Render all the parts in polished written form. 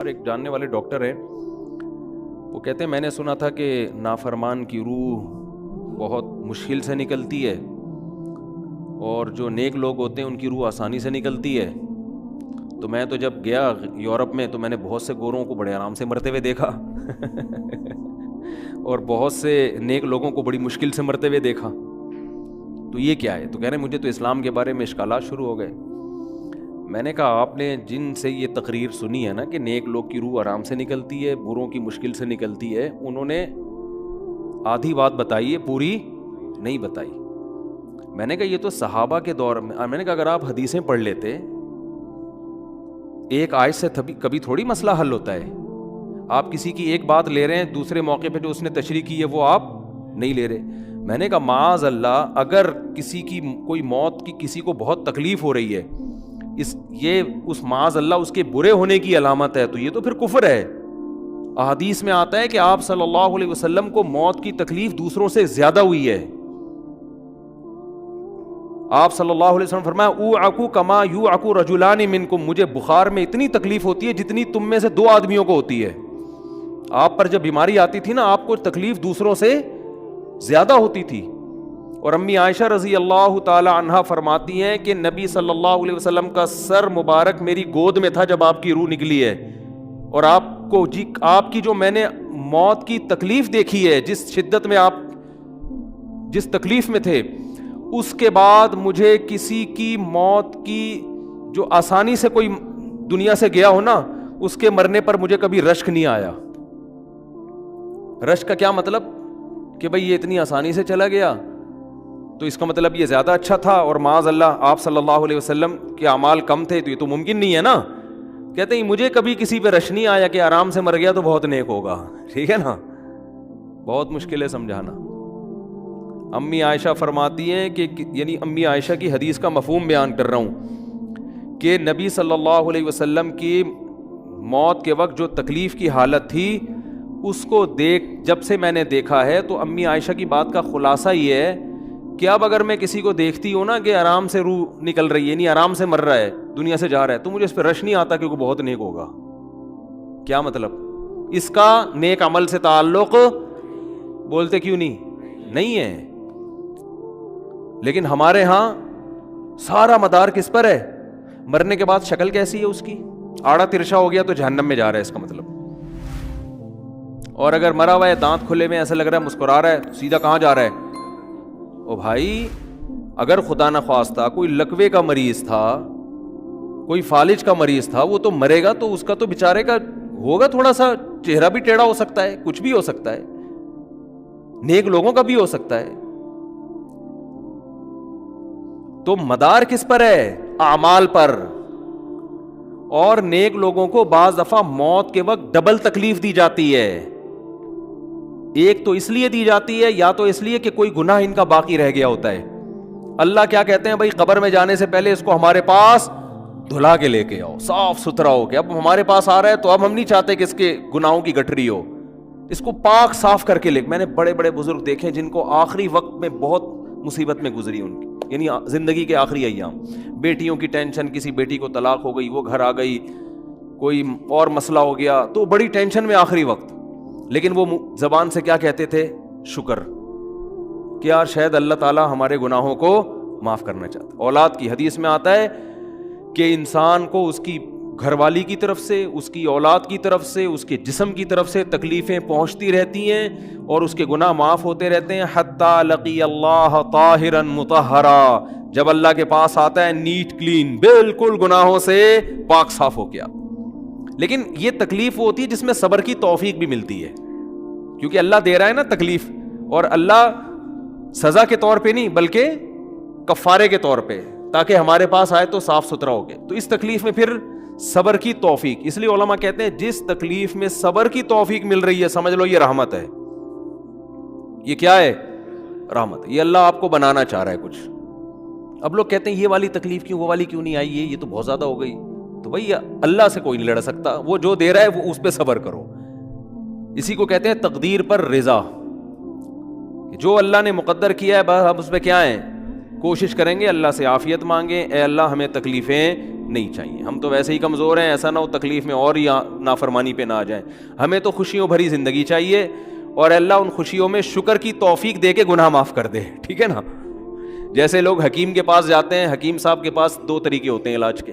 ایک جاننے والے ڈاکٹر ہیں، وہ کہتے ہیں میں نے سنا تھا کہ نافرمان کی روح بہت مشکل سے نکلتی ہے اور جو نیک لوگ ہوتے ہیں ان کی روح آسانی سے نکلتی ہے. تو میں تو جب گیا یورپ میں تو میں نے بہت سے گوروں کو بڑے آرام سے مرتے ہوئے دیکھا اور بہت سے نیک لوگوں کو بڑی مشکل سے مرتے ہوئے دیکھا. تو یہ کیا ہے؟ تو کہہ رہے ہیں مجھے تو اسلام کے بارے میں اشکالات شروع ہو گئے. میں نے کہا آپ نے جن سے یہ تقریر سنی ہے نا کہ نیک لوگ کی روح آرام سے نکلتی ہے، بروں کی مشکل سے نکلتی ہے، انہوں نے آدھی بات بتائی ہے، پوری نہیں بتائی. میں نے کہا یہ تو صحابہ کے دور میں نے کہا اگر آپ حدیثیں پڑھ لیتے، ایک آیت سے کبھی تھوڑی مسئلہ حل ہوتا ہے. آپ کسی کی ایک بات لے رہے ہیں، دوسرے موقع پہ جو اس نے تشریح کی ہے وہ آپ نہیں لے رہے. میں نے کہا معاذ اللہ، اگر کسی کی کوئی موت کی کسی کو بہت تکلیف ہو رہی ہے، یہ اس معاذ اللہ اس کے برے ہونے کی علامت ہے، تو یہ تو پھر کفر ہے. احادیث میں آتا ہے کہ آپ صلی اللہ علیہ وسلم کو موت کی تکلیف دوسروں سے زیادہ ہوئی ہے. آپ صلی اللہ علیہ وسلم فرمایا اوعکو کما یوعکو رجلان منکم، مجھے بخار میں اتنی تکلیف ہوتی ہے جتنی تم میں سے دو آدمیوں کو ہوتی ہے. آپ پر جب بیماری آتی تھی نا، آپ کو تکلیف دوسروں سے زیادہ ہوتی تھی. اور امی عائشہ رضی اللہ تعالی عنہا فرماتی ہیں کہ نبی صلی اللہ علیہ وسلم کا سر مبارک میری گود میں تھا جب آپ کی روح نکلی ہے، اور آپ کی جو میں نے موت کی تکلیف دیکھی ہے، جس شدت میں آپ جس تکلیف میں تھے، اس کے بعد مجھے کسی کی موت کی جو آسانی سے کوئی دنیا سے گیا ہو نا، اس کے مرنے پر مجھے کبھی رشک نہیں آیا. رشک کا کیا مطلب؟ کہ بھئی یہ اتنی آسانی سے چلا گیا تو اس کا مطلب یہ زیادہ اچھا تھا، اور معاذ اللہ آپ صلی اللہ علیہ وسلم کے اعمال کم تھے، تو یہ تو ممکن نہیں ہے نا. کہتے ہیں مجھے کبھی کسی پہ رش نہیں آیا کہ آرام سے مر گیا تو بہت نیک ہوگا. ٹھیک ہے نا، بہت مشکل ہے سمجھانا. امی عائشہ فرماتی ہیں کہ یعنی امی عائشہ کی حدیث کا مفہوم بیان کر رہا ہوں کہ نبی صلی اللہ علیہ وسلم کی موت کے وقت جو تکلیف کی حالت تھی، اس کو جب سے میں نے دیکھا ہے، تو امی عائشہ کی بات کا خلاصہ یہ ہے کہ اب اگر میں کسی کو دیکھتی ہوں نا کہ آرام سے روح نکل رہی ہے، یعنی آرام سے مر رہا ہے، دنیا سے جا رہا ہے، تو مجھے اس پہ رش نہیں آتا کیونکہ بہت نیک ہوگا. کیا مطلب؟ اس کا نیک عمل سے تعلق بولتے کیوں نہیں ہے. لیکن ہمارے ہاں سارا مدار کس پر ہے؟ مرنے کے بعد شکل کیسی ہے اس کی؟ آڑا ترشا ہو گیا تو جہنم میں جا رہا ہے، اس کا مطلب. اور اگر مرا ہوا ہے، دانت کھلے میں، ایسا لگ رہا ہے مسکرا رہا ہے، تو سیدھا کہاں جا رہا ہے؟ او بھائی، اگر خدا نخواستہ کوئی لکوے کا مریض تھا، کوئی فالج کا مریض تھا، وہ تو مرے گا تو اس کا تو بیچارے کا ہوگا تھوڑا سا چہرہ بھی ٹیڑھا ہو سکتا ہے، کچھ بھی ہو سکتا ہے، نیک لوگوں کا بھی ہو سکتا ہے. تو مدار کس پر ہے؟ اعمال پر. اور نیک لوگوں کو بعض دفعہ موت کے وقت ڈبل تکلیف دی جاتی ہے. ایک تو اس لیے دی جاتی ہے، یا تو اس لیے کہ کوئی گناہ ان کا باقی رہ گیا ہوتا ہے. اللہ کیا کہتے ہیں؟ بھائی قبر میں جانے سے پہلے اس کو ہمارے پاس دھلا کے لے کے آؤ، صاف ستھرا ہو کے. اب ہمارے پاس آ رہا ہے تو اب ہم نہیں چاہتے کہ اس کے گناہوں کی گٹھری ہو، اس کو پاک صاف کر کے لے. میں نے بڑے بڑے بزرگ دیکھے جن کو آخری وقت میں بہت مصیبت میں گزری ان کی، یعنی زندگی کے آخری ایام، بیٹیوں کی ٹینشن، کسی بیٹی کو طلاق ہو گئی، وہ گھر آ گئی، کوئی اور مسئلہ ہو گیا، تو بڑی ٹینشن میں آخری وقت. لیکن وہ زبان سے کیا کہتے تھے؟ شکر، کہ یار شاید اللہ تعالیٰ ہمارے گناہوں کو معاف کرنا چاہتا. اولاد کی حدیث میں آتا ہے کہ انسان کو اس کی گھر والی کی طرف سے، اس کی اولاد کی طرف سے، اس کے جسم کی طرف سے تکلیفیں پہنچتی رہتی ہیں اور اس کے گناہ معاف ہوتے رہتے ہیں، حتی لقی اللہ طاہرا مطہرا، جب اللہ کے پاس آتا ہے نیٹ کلین، بالکل گناہوں سے پاک صاف ہو گیا. لیکن یہ تکلیف وہ ہوتی ہے جس میں صبر کی توفیق بھی ملتی ہے، کیونکہ اللہ دے رہا ہے نا تکلیف، اور اللہ سزا کے طور پہ نہیں بلکہ کفارے کے طور پہ، تاکہ ہمارے پاس آئے تو صاف ستھرا ہو گئے. تو اس تکلیف میں پھر صبر کی توفیق، اس لیے علماء کہتے ہیں جس تکلیف میں صبر کی توفیق مل رہی ہے، سمجھ لو یہ رحمت ہے. یہ کیا ہے؟ رحمت. یہ اللہ آپ کو بنانا چاہ رہا ہے کچھ. اب لوگ کہتے ہیں یہ والی تکلیف کیوں، وہ والی کیوں نہیں آئی، یہ تو بہت زیادہ ہو گئی. تو بھائی اللہ سے کوئی نہیں لڑ سکتا، وہ جو دے رہا ہے وہ اس پہ صبر کرو. اسی کو کہتے ہیں تقدیر پر رضا. جو اللہ نے مقدر کیا ہے بس ہم اس پہ کیا ہیں؟ کوشش کریں گے اللہ سے عافیت مانگیں، اے اللہ ہمیں تکلیفیں نہیں چاہیے. ہم تو ویسے ہی کمزور ہیں, ایسا نہ ہو تکلیف میں اور ہی نافرمانی پہ نہ آ جائیں. ہمیں تو خوشیوں بھری زندگی چاہیے, اور اللہ ان خوشیوں میں شکر کی توفیق دے کے گناہ معاف کر دے, ٹھیک ہے نا. جیسے لوگ حکیم کے پاس جاتے ہیں, حکیم صاحب کے پاس 2 طریقے ہوتے ہیں علاج کے.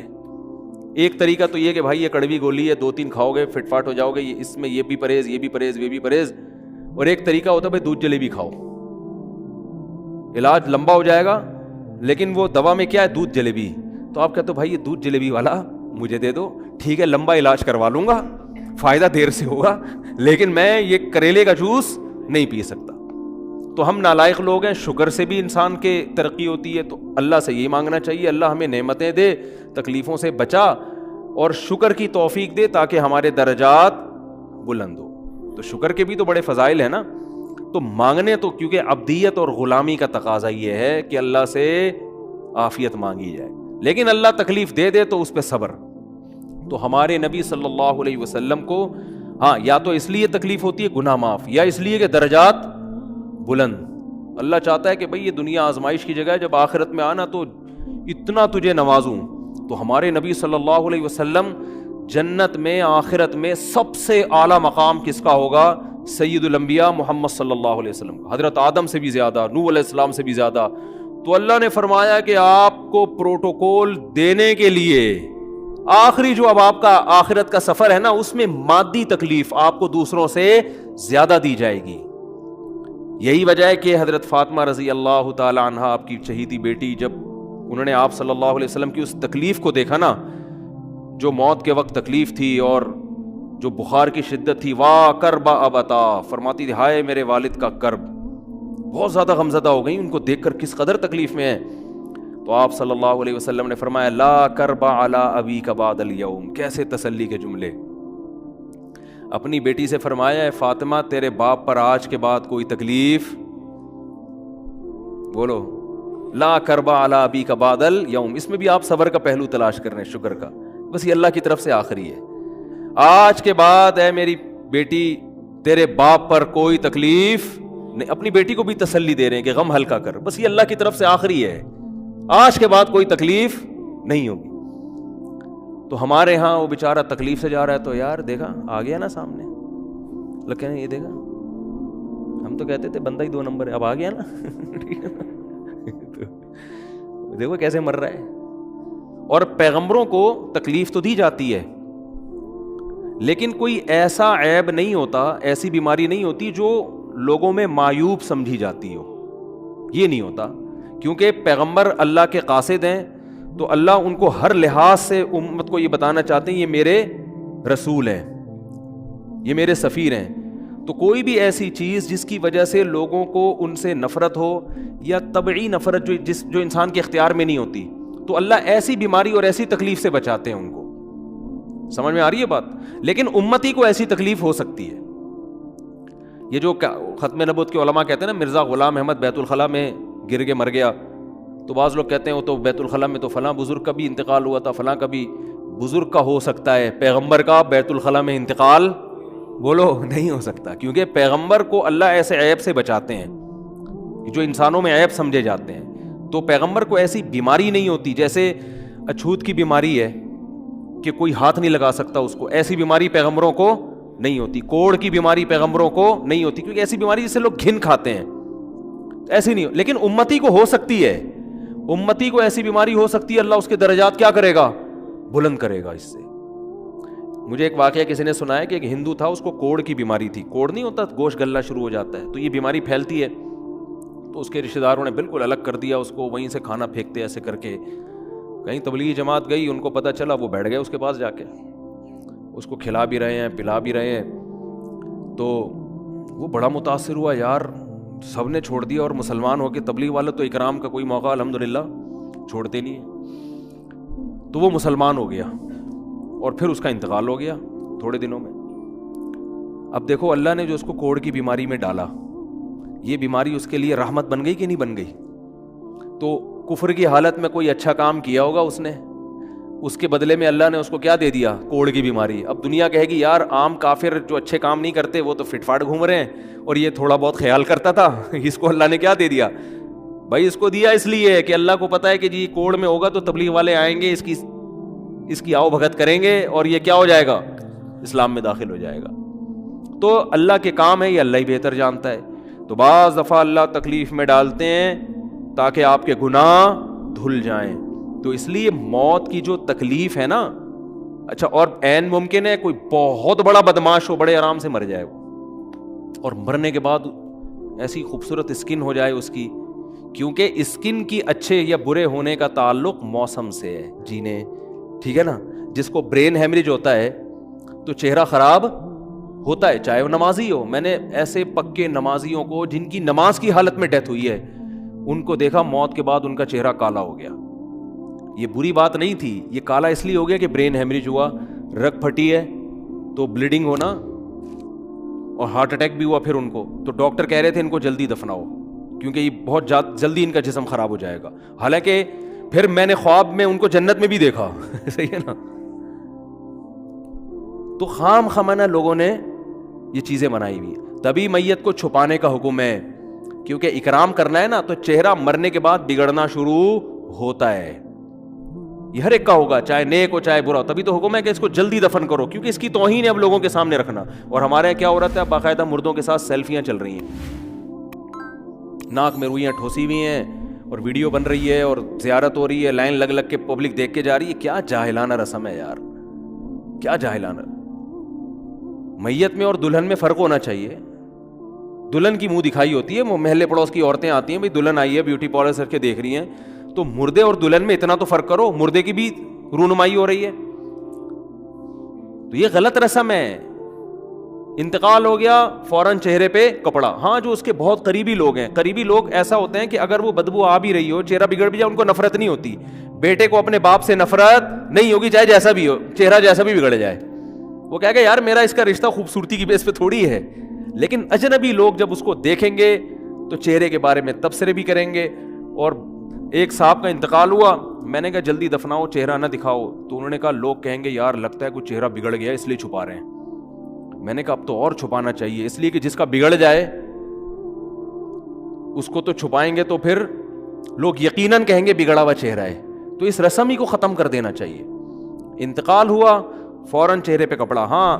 ایک طریقہ تو یہ کہ بھائی یہ کڑوی گولی ہے, 2-3 کھاؤ گے فٹ فاٹ ہو جاؤ گے, اس میں یہ بھی پرہیز, یہ بھی پرہیز, یہ بھی پرہیز. اور ایک طریقہ ہوتا ہے بھائی دودھ جلیبی کھاؤ, علاج لمبا ہو جائے گا, لیکن وہ دوا میں کیا ہے, دودھ جلیبی. تو آپ کہتے ہو بھائی یہ دودھ جلیبی والا مجھے دے دو, ٹھیک ہے لمبا علاج کروا لوں گا, فائدہ دیر سے ہوگا, لیکن میں یہ کریلے کا جوس نہیں پی سکتا. تو ہم نالائق لوگ ہیں. شکر سے بھی انسان کے ترقی ہوتی ہے, تو اللہ سے یہی مانگنا چاہیے اللہ ہمیں نعمتیں دے, تکلیفوں سے بچا, اور شکر کی توفیق دے تاکہ ہمارے درجات بلند ہو. تو شکر کے بھی تو بڑے فضائل ہیں نا. تو مانگنے تو, کیونکہ عبدیت اور غلامی کا تقاضا یہ ہے کہ اللہ سے عافیت مانگی جائے, لیکن اللہ تکلیف دے دے تو اس پہ صبر. تو ہمارے نبی صلی اللہ علیہ وسلم کو ہاں یا تو اس لیے تکلیف ہوتی ہے گناہ معاف, یا اس لیے کہ درجات بلند. اللہ چاہتا ہے کہ بھئی یہ دنیا آزمائش کی جگہ ہے, جب آخرت میں آنا تو اتنا تجھے نوازوں. تو ہمارے نبی صلی اللہ علیہ وسلم جنت میں آخرت میں سب سے اعلیٰ مقام کس کا ہوگا؟ سید الانبیاء محمد صلی اللہ علیہ وسلم کا, حضرت آدم سے بھی زیادہ, نوح علیہ السلام سے بھی زیادہ. تو اللہ نے فرمایا کہ آپ کو پروٹوکول دینے کے لیے آخری جو اب آپ کا آخرت کا سفر ہے نا, اس میں مادی تکلیف آپ کو دوسروں سے زیادہ دی جائے گی. یہی وجہ ہے کہ حضرت فاطمہ رضی اللہ تعالی عنہا, آپ کی چہیتی بیٹی, جب انہوں نے آپ صلی اللہ علیہ وسلم کی اس تکلیف کو دیکھا نا, جو موت کے وقت تکلیف تھی اور جو بخار کی شدت تھی, واہ کرب ابتا, فرماتی تھی ہائے میرے والد کا کرب. بہت زیادہ غمزدہ ہو گئی ان کو دیکھ کر کس قدر تکلیف میں ہے. تو آپ صلی اللہ علیہ وسلم نے فرمایا لا کرب علی ابیک بعد الیوم. کیسے تسلی کے جملے. اپنی بیٹی سے فرمایا ہے فاطمہ تیرے باپ پر آج کے بعد کوئی تکلیف, بولو لا کرب علی ابیک بعد الیوم. اس میں بھی آپ صبر کا پہلو تلاش کر رہے ہیں, شکر کا. بس یہ اللہ کی طرف سے آخری ہے. آج کے بعد اے میری بیٹی تیرے باپ پر کوئی تکلیف نہیں. اپنی بیٹی کو بھی تسلی دے رہے ہیں کہ غم ہلکا کر, بس یہ اللہ کی طرف سے آخری ہے, آج کے بعد کوئی تکلیف نہیں ہوگی. تو ہمارے ہاں وہ بیچارہ تکلیف سے جا رہا ہے, تو یار دیکھا آ گیا نا سامنے, لوگ کہنے یہ دیکھا, ہم تو کہتے تھے بندہ ہی 2 نمبر ہے, اب آ گیا نا دیکھو کیسے مر رہا ہے. اور پیغمبروں کو تکلیف تو دی جاتی ہے, لیکن کوئی ایسا عیب نہیں ہوتا, ایسی بیماری نہیں ہوتی جو لوگوں میں معیوب سمجھی جاتی ہو. یہ نہیں ہوتا, کیونکہ پیغمبر اللہ کے قاصد ہیں, تو اللہ ان کو ہر لحاظ سے امت کو یہ بتانا چاہتے ہیں یہ میرے رسول ہیں, یہ میرے سفیر ہیں. تو کوئی بھی ایسی چیز جس کی وجہ سے لوگوں کو ان سے نفرت ہو, یا طبعی نفرت جو انسان کے اختیار میں نہیں ہوتی, تو اللہ ایسی بیماری اور ایسی تکلیف سے بچاتے ہیں ان کو. سمجھ میں آ رہی ہے بات؟ لیکن امتی کو ایسی تکلیف ہو سکتی ہے. یہ جو ختم نبوت کے علماء کہتے ہیں نا مرزا غلام احمد بیت الخلا میں گر کے مر گیا, تو بعض لوگ کہتے ہیں وہ تو بیت الخلا میں تو فلاں بزرگ کا بھی انتقال ہوا تھا, فلاں کا بھی بزرگ کا ہو سکتا ہے, پیغمبر کا بیت الخلا میں انتقال بولو نہیں ہو سکتا, کیونکہ پیغمبر کو اللہ ایسے عیب سے بچاتے ہیں جو انسانوں میں عیب سمجھے جاتے ہیں. تو پیغمبر کو ایسی بیماری نہیں ہوتی, جیسے اچھوت کی بیماری ہے کہ کوئی ہاتھ نہیں لگا سکتا اس کو, ایسی بیماری پیغمبروں کو نہیں ہوتی. کوڑ کی بیماری پیغمبروں کو نہیں ہوتی, کیونکہ ایسی بیماری جس سے لوگ گھن کھاتے ہیں, ایسی نہیں. لیکن امتی کو ہو سکتی ہے, امتی کو ایسی بیماری ہو سکتی ہے, اللہ اس کے درجات کیا کرے گا؟ بلند کرے گا اس سے. مجھے ایک واقعہ کسی نے سنایا کہ ایک ہندو تھا, اس کو کوڑ کی بیماری تھی. کوڑ نہیں ہوتا, گوشت گلنا شروع ہو جاتا ہے, تو یہ بیماری پھیلتی ہے. تو اس کے رشتہ داروں نے بالکل الگ کر دیا اس کو, وہیں سے کھانا پھینکتے ایسے کر کے. کہیں تبلیغی جماعت گئی, ان کو پتہ چلا, وہ بیٹھ گئے اس کے پاس جا کے, اس کو کھلا بھی رہے ہیں پلا بھی رہے ہیں. تو وہ بڑا متاثر ہوا, یار سب نے چھوڑ دیا اور مسلمان ہو کے تبلیغ والا تو اکرام کا کوئی موقع الحمدللہ چھوڑتے نہیں ہیں. تو وہ مسلمان ہو گیا اور پھر اس کا انتقال ہو گیا تھوڑے دنوں میں. اب دیکھو اللہ نے جو اس کو کوڑ کی بیماری میں ڈالا, یہ بیماری اس کے لیے رحمت بن گئی کہ نہیں بن گئی؟ تو کفر کی حالت میں کوئی اچھا کام کیا ہوگا اس نے, اس کے بدلے میں اللہ نے اس کو کیا دے دیا؟ کوڑ کی بیماری. اب دنیا کہے گی یار عام کافر جو اچھے کام نہیں کرتے وہ تو فٹ فاٹ گھوم رہے ہیں, اور یہ تھوڑا بہت خیال کرتا تھا, اس کو اللہ نے کیا دے دیا؟ بھائی اس کو دیا اس لیے کہ اللہ کو پتا ہے کہ جی کوڑ میں ہوگا تو تبلیغ والے آئیں گے, اس کی اس کی آؤ بھگت کریں گے اور یہ کیا ہو جائے گا؟ اسلام میں داخل ہو جائے گا. تو اللہ کے کام ہے، یہ اللہ ہی بہتر جانتا ہے. تو بعض دفعہ اللہ تکلیف میں ڈالتے ہیں تاکہ آپ کے گناہ دھل جائیں. تو اس لیے موت کی جو تکلیف ہے نا، اچھا اور عین ممکن ہے کوئی بہت بڑا بدماش ہو، بڑے آرام سے مر جائے وہ، اور مرنے کے بعد ایسی خوبصورت اسکن ہو جائے اس کی، کیونکہ اسکن کی اچھے یا برے ہونے کا تعلق موسم سے ہے جینے، ٹھیک ہے نا. جس کو برین ہیمریج ہوتا ہے تو چہرہ خراب ہوتا ہے، چاہے وہ نمازی ہو. میں نے ایسے پکے نمازیوں کو جن کی نماز کی حالت میں ڈیتھ ہوئی ہے، ان کو دیکھا موت کے بعد ان کا چہرہ کالا ہو گیا. یہ بری بات نہیں تھی، یہ کالا اس لیے ہو گیا کہ برین ہیمریج ہوا، رگ پھٹی ہے تو بلیڈنگ ہونا، اور ہارٹ اٹیک بھی ہوا پھر ان کو. تو ڈاکٹر کہہ رہے تھے ان کو جلدی دفناؤ کیونکہ یہ بہت جلدی ان کا جسم خراب ہو جائے گا. حالانکہ پھر میں نے خواب میں ان کو جنت میں بھی دیکھا. صحیح ہے نا. تو خام خمانہ لوگوں نے یہ چیزیں بنائی ہوئی. تبھی میت کو چھپانے کا حکم ہے، کیونکہ اکرام کرنا ہے نا، تو چہرہ مرنے کے بعد بگڑنا شروع ہوتا ہے. یہ ہر ایک کا ہوگا، چاہے نیک ہو چاہے برا ہو. تبھی تو حکم ہے کہ اس کو جلدی دفن کرو، کیونکہ اس کی توہین ہے اب لوگوں کے سامنے رکھنا. اور ہمارے کیا ہو رہا ہے، باقاعدہ مردوں کے ساتھ سیلفیاں چل رہی ہیں، ناک میں روئیاں ٹھوسی ہوئی ہیں اور ویڈیو بن رہی ہے اور زیارت ہو رہی ہے، لائن لگ لگ کے پبلک دیکھ کے جا رہی ہے. کیا جاہلانہ رسم ہے یار، کیا جاہلانہ. میت میں اور دلہن میں فرق ہونا چاہیے. دلہن کی منہ دکھائی ہوتی ہے، وہ محلے پڑوس کی عورتیں آتی ہیں، بھائی دلہن آئی ہے بیوٹی پارلر کر کے دیکھ رہی ہیں. تو مردے اور دلہن میں اتنا تو فرق کرو، مردے کی بھی رونمائی ہو رہی ہے. تو یہ غلط رسم ہے. انتقال ہو گیا فوراً چہرے پہ کپڑا. ہاں جو اس کے بہت قریبی لوگ ہیں، قریبی لوگ ایسا ہوتے ہیں کہ اگر وہ بدبو آ بھی رہی ہو، چہرہ بگڑ بھی جائے، ان کو نفرت نہیں ہوتی. بیٹے کو اپنے باپ سے نفرت نہیں ہوگی، چاہے جیسا بھی ہو، چہرہ جیسا بھی بگڑ جائے. وہ کہے گا یار میرا اس کا رشتہ خوبصورتی کی بیس پہ تھوڑی ہے. لیکن اجنبی لوگ جب اس کو دیکھیں گے تو چہرے کے بارے میں تبصرے بھی کریں گے. اور ایک صاحب کا انتقال ہوا، میں نے کہا جلدی دفناؤ، چہرہ نہ دکھاؤ. تو انہوں نے کہا لوگ کہیں گے یار لگتا ہے کچھ چہرہ بگڑ گیا اس لیے چھپا رہے ہیں. میں نے کہا اب تو اور چھپانا چاہیے، اس لیے کہ جس کا بگڑ جائے اس کو تو چھپائیں گے تو پھر لوگ یقیناً کہیں گے بگڑا ہوا چہرہ ہے. تو اس رسم ہی کو ختم کر دینا چاہیے. انتقال ہوا فوراً چہرے پہ کپڑا. ہاں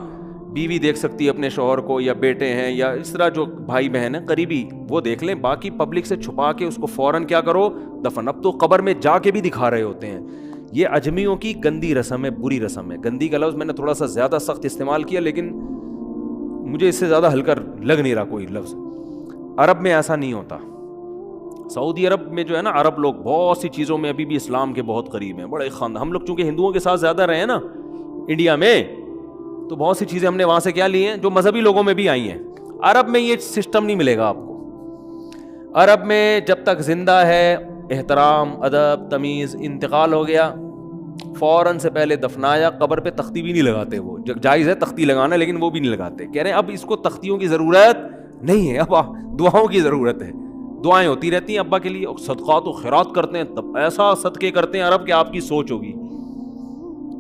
بیوی دیکھ سکتی ہے اپنے شوہر کو، یا بیٹے ہیں، یا اس طرح جو بھائی بہن ہیں قریبی وہ دیکھ لیں. باقی پبلک سے چھپا کے اس کو فوراً کیا کرو، دفن. اب تو قبر میں جا کے بھی دکھا رہے ہوتے ہیں. یہ اجمیوں کی گندی رسم ہے، بری رسم ہے. گندی کا لفظ میں نے تھوڑا سا زیادہ سخت استعمال کیا، لیکن مجھے اس سے زیادہ ہلکا لگ نہیں رہا کوئی لفظ. عرب میں ایسا نہیں ہوتا. سعودی عرب میں جو ہے نا، عرب لوگ بہت سی چیزوں میں ابھی بھی اسلام کے بہت قریب ہیں، بڑے خاندان. ہم لوگ چونکہ ہندوؤں کے ساتھ زیادہ رہے ہیں نا انڈیا میں، تو بہت سی چیزیں ہم نے وہاں سے کیا لی ہیں جو مذہبی لوگوں میں بھی آئی ہیں. عرب میں یہ سسٹم نہیں ملے گا آپ کو. عرب میں جب تک زندہ ہے احترام، ادب، تمیز. انتقال ہو گیا فوراً سے پہلے دفنایا. قبر پہ تختی بھی نہیں لگاتے. وہ جائز ہے تختی لگانا، لیکن وہ بھی نہیں لگاتے. کہہ رہے ہیں اب اس کو تختیوں کی ضرورت نہیں ہے، اب دعاؤں کی ضرورت ہے. دعائیں ہوتی رہتی ہیں ابا کے لیے، اور صدقات و خیرات کرتے ہیں. تب ایسا صدقے کرتے ہیں عرب کہ آپ کی سوچ ہوگی.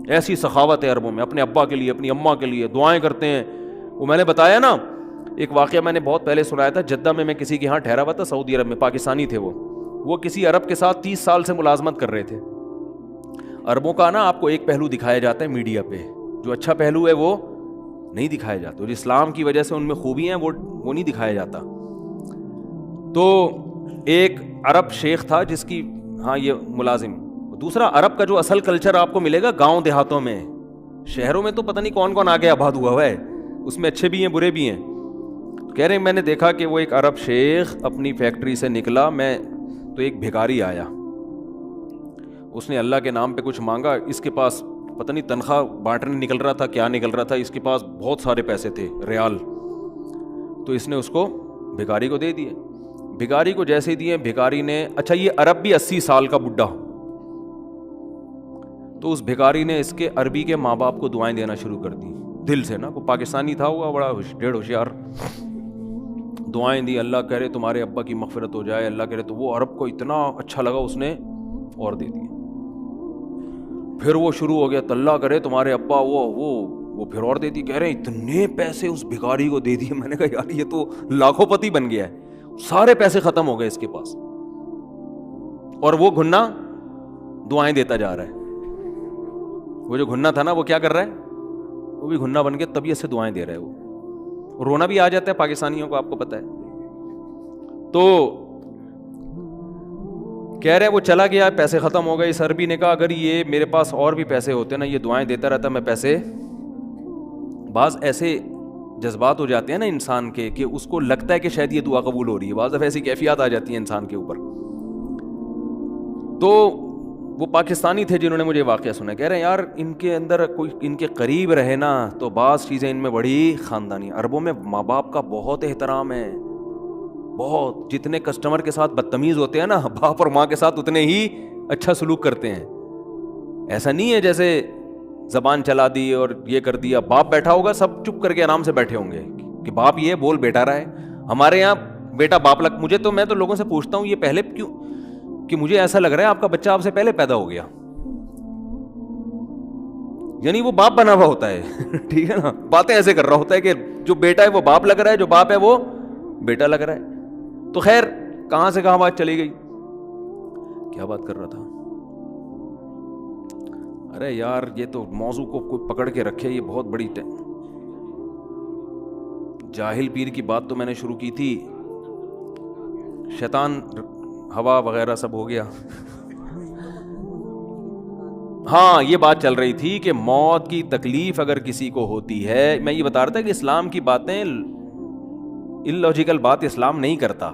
ایسی سخاوت ہے عربوں میں، اپنے ابا کے لیے، اپنی اماں کے لیے دعائیں کرتے ہیں. وہ میں نے بتایا نا ایک واقعہ میں نے بہت پہلے سنایا تھا. جدہ میں کسی کے یہاں ٹھہرا ہوا تھا، سعودی عرب میں، پاکستانی تھے وہ کسی عرب کے ساتھ 30 سال سے ملازمت کر رہے تھے. عربوں کا نا آپ کو ایک پہلو دکھایا جاتا ہے میڈیا پہ، جو اچھا پہلو ہے وہ نہیں دکھایا جاتا. جو اسلام کی وجہ سے ان میں خوبی ہیں وہ نہیں دکھایا جاتا. تو ایک عرب شیخ تھا جس کی، ہاں یہ ملازم. دوسرا عرب کا جو اصل کلچر آپ کو ملے گا گاؤں دیہاتوں میں. شہروں میں تو پتہ نہیں کون کون آگے آباد ہوا ہے، اس میں اچھے بھی ہیں برے بھی ہیں. کہہ رہے ہیں میں نے دیکھا کہ وہ ایک عرب شیخ اپنی فیکٹری سے نکلا، میں تو ایک بھکاری آیا، اس نے اللہ کے نام پہ کچھ مانگا. اس کے پاس پتہ نہیں تنخواہ بانٹنے نکل رہا تھا کیا نکل رہا تھا، اس کے پاس بہت سارے پیسے تھے ریال. تو اس نے اس کو بھکاری کو دے دیے. بھکاری کو جیسے دیے، بھکاری نے، اچھا یہ عرب بھی 80 سال کا بڈھا، تو اس بھکاری نے اس کے عربی کے ماں باپ کو دعائیں دینا شروع کر دی دل سے نا. وہ پاکستانی تھا، ہوا بڑا ڈیڑھ ہوشیار. دعائیں دی، اللہ کہہ رہے تمہارے ابا کی مغفرت ہو جائے، اللہ کہہ رہے. تو وہ عرب کو اتنا اچھا لگا، اس نے اور دے دیے. پھر وہ شروع ہو گیا، اللہ کرے تمہارے ابا وہ پھر اور دے دی. کہہ رہے ہیں اتنے پیسے اس بھکاری کو دے دیے. میں نے کہا یار یہ تو لاکھوں پتی بن گیا ہے. سارے پیسے ختم ہو گئے اس کے پاس، اور وہ گھنا دعائیں دیتا جا رہا ہے. وہ جو گھنا تھا نا وہ کیا کر رہا ہے؟ وہ بھی گھنا بن کے طبیعت سے دعائیں دے رہا ہے. وہ رونا بھی آ جاتا ہے پاکستانیوں کو, آپ کو پتہ ہے. تو کہہ رہے ہیں وہ چلا گیا, پیسے ختم ہو گئے. اس عربی نے کہا اگر یہ میرے پاس اور بھی پیسے ہوتے نا, یہ دعائیں دیتا رہتا, میں پیسے. بعض ایسے جذبات ہو جاتے ہیں نا انسان کے کہ اس کو لگتا ہے کہ شاید یہ دعا قبول ہو رہی ہے, بعض دفعہ ایسی کیفیات آ جاتی ہیں انسان کے اوپر. تو وہ پاکستانی تھے جنہوں نے مجھے واقعہ سنا, کہہ رہے ہیں یار ان کے اندر کوئی ان کے قریب رہے نا تو بعض چیزیں ان میں بڑی خاندانی. عربوں میں ماں باپ کا بہت احترام ہے, بہت. جتنے کسٹمر کے ساتھ بدتمیز ہوتے ہیں نا, باپ اور ماں کے ساتھ اتنے ہی اچھا سلوک کرتے ہیں. ایسا نہیں ہے جیسے زبان چلا دی اور یہ کر دیا. باپ بیٹھا ہوگا سب چپ کر کے آرام سے بیٹھے ہوں گے کہ باپ یہ بول بیٹا رہا ہے. ہمارے یہاں بیٹا باپ لگ, میں تو لوگوں سے پوچھتا ہوں یہ پہلے کیوں, کہ مجھے ایسا لگ رہا ہے آپ کا بچہ آپ سے پہلے پیدا ہو گیا, یعنی وہ باپ بنا ہوا ہوتا ہے. ٹھیک ہے نا, باتیں ایسے کر رہا ہوتا ہے کہ جو بیٹا ہے وہ باپ لگ رہا ہے, جو باپ ہے وہ بیٹا لگ رہا ہے. تو خیر کہاں سے کہاں بات چلی گئی, کیا بات کر رہا تھا. ارے یار یہ تو موضوع کو کوئی پکڑ کے رکھے, یہ بہت بڑی جاہل پیر کی بات تو میں نے شروع کی تھی, شیطان ہوا وغیرہ سب ہو گیا. ہاں یہ بات چل رہی تھی کہ موت کی تکلیف اگر کسی کو ہوتی ہے, میں یہ بتا رہا تھا کہ اسلام کی باتیں اللاجیکل بات اسلام نہیں کرتا.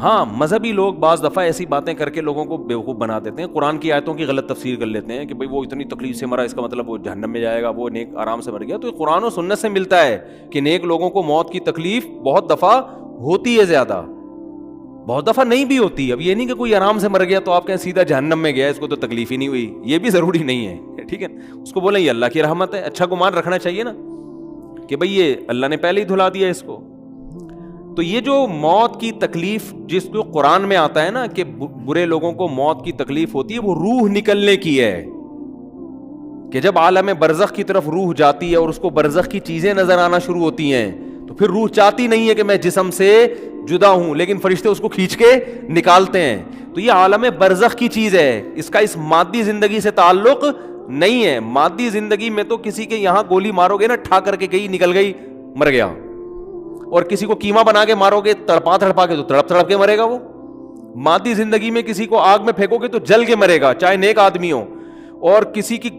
ہاں مذہبی لوگ بعض دفعہ ایسی باتیں کر کے لوگوں کو بیوقوف بنا دیتے ہیں, قرآن کی آیتوں کی غلط تفسیر کر لیتے ہیں کہ بھئی وہ اتنی تکلیف سے مرا اس کا مطلب وہ جہنم میں جائے گا, وہ نیک آرام سے مر گیا. تو قرآن و سنت سے ملتا ہے کہ نیک لوگوں کو موت کی تکلیف بہت دفعہ ہوتی ہے, زیادہ بہت دفعہ نہیں بھی ہوتی. اب یہ نہیں کہ کوئی آرام سے مر گیا تو آپ کہیں سیدھا جہنم میں گیا, اس کو تو تکلیف ہی نہیں ہوئی, یہ بھی ضروری نہیں ہے. ٹھیک ہے, اس کو بولیں یہ اللہ کی رحمت ہے, اچھا گمان رکھنا چاہیے نا کہ بھئی یہ اللہ نے پہلے ہی دھلا دیا اس کو. تو یہ جو موت کی تکلیف جس کو قرآن میں آتا ہے نا کہ برے لوگوں کو موت کی تکلیف ہوتی ہے, وہ روح نکلنے کی ہے, کہ جب عالم برزخ کی طرف روح جاتی ہے اور اس کو برزخ کی چیزیں نظر آنا شروع ہوتی ہیں تو پھر روح چاہتی نہیں ہے کہ میں جسم سے جدا ہوں, لیکن فرشتے اس کو کھینچ کے نکالتے ہیں. تو یہ عالم برزخ کی چیز ہے, اس کا اس مادی زندگی سے تعلق نہیں ہے. مادی زندگی میں تو کسی کے یہاں گولی مارو گے نا, ٹھا کر کے گئی نکل گئی مر گیا, اور کسی کو قیمہ بنا کے مارو گے تڑپا تڑپا کے تو تڑپ تڑپ کے مرے گا وہ. مادی زندگی میں کسی کو آگ میں پھینکو گے تو جل کے مرے گا, چاہے نیک آدمی ہو, اور کسی کی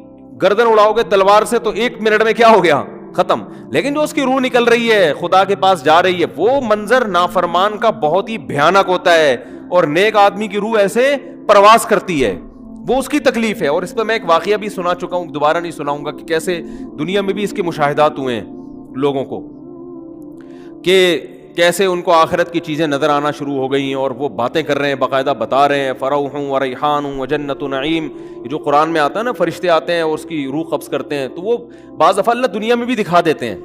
گردن اڑاؤ گے تلوار سے تو 1 منٹ میں کیا ہو گیا, ختم. لیکن جو اس کی روح نکل رہی ہے, خدا کے پاس جا رہی ہے, وہ منظر نافرمان کا بہت ہی بھیانک ہوتا ہے, اور نیک آدمی کی روح ایسے پرواز کرتی ہے, وہ اس کی تکلیف ہے. اور اس پہ میں ایک واقعہ بھی سنا چکا ہوں, دوبارہ نہیں سناؤں گا, کہ کیسے دنیا میں بھی اس کے مشاہدات ہوئے ہیں لوگوں کو, کہ کیسے ان کو آخرت کی چیزیں نظر آنا شروع ہو گئی ہیں اور وہ باتیں کر رہے ہیں, باقاعدہ بتا رہے ہیں فروح و ریحان و جنت نعیم. یہ جو قرآن میں آتا ہے نا, فرشتے آتے ہیں اور اس کی روح قبض کرتے ہیں, تو وہ بعض دفعہ اللہ دنیا میں بھی دکھا دیتے ہیں.